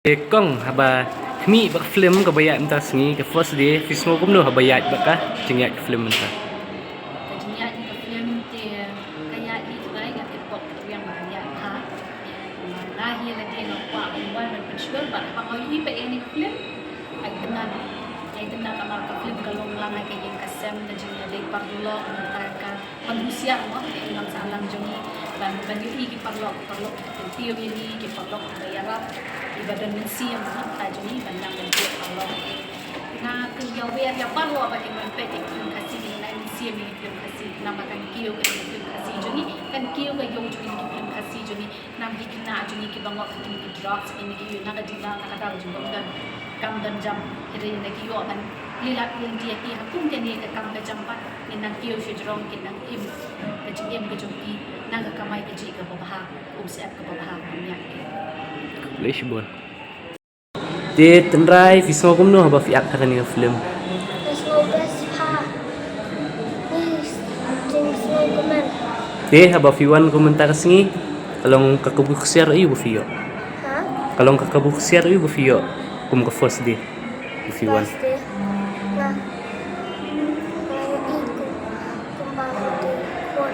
Kong haba kami bak film ka bayat menta sengi ke first day fismo kumno haba yat bakah jengat film menta. Kajinyak di film te kaya di tulai ngat pop yang banyak ha. Lahir lagi nak buat umban dan pensyur bat pangoyi pe ini film. Ay tenan kamar ka film kalau lang ay kayeng kasem na jinya day parlo ka manusia mo ay nang salang jongi ban yu ki parlo tiyo ini ki parlo bayara ibadan mensi yang tajmi bandang dan parlo na kerja ya parlo apa yang petik film kasih ni na mensi ni film kasih nama kan kiyo kan film kasih jongi kan kiyo ka yung jongi ki film kasih jongi nam dikina jongi ki bangok ki drops ini ki na ka dina ka kadal jongi dan kam dan jam hiri na kiyo kan lilat yang dia ki hakum kan ni ka kam ka jampat ni nang kiyo si jrong kin nang im ka jim ka jongi nang ka kamay ka ji ka babah umsep ka babah amyak Boleh bon. Dia tenrai fismo kumno haba fiak ka ni film. There's no best part. Please, James Logan. Dia haba fiwan komentar sengi kalau kakabuk share ayu bufio. Huh? Kalau kakabuk share ayu bufio kum ka first day. Bufiwan. First day. Nah, ngayon iko kumbang di kon.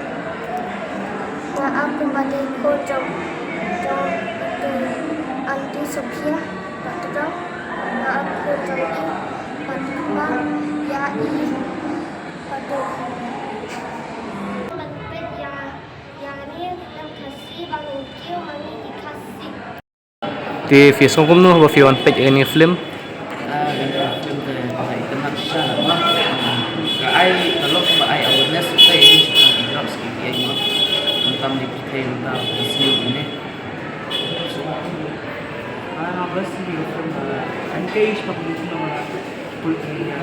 Na aku badi ko jom itu anti Sophia patro. Na aku jom patro ya padu. Manpet yang ni yang kasih bangun kio mani dikasih. Dia fismo kumno haba fiwan page ni film. Ai kalau ai awareness kita ini sekarang drops gitu ya mah tentang di kita tentang isi ini bas di film engage public nama kulturnya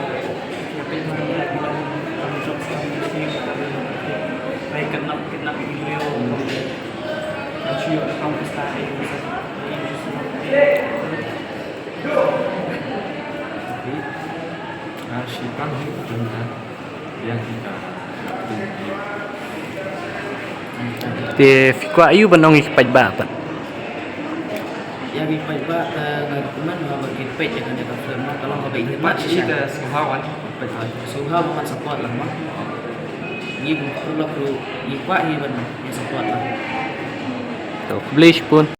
ya pengen bilang kami drops kami isi baik kena video dan show account kita ini Arsipan dengan yang kita Dia fikwa ayu banong ikipaj ba apa? yang kita buat ngakuman bagi page yang ada film kalau nggak baik Mat ini ke Suhawan suha bukan support lah mah ini perlu ikwa ini benar yang support lah Boleh pun.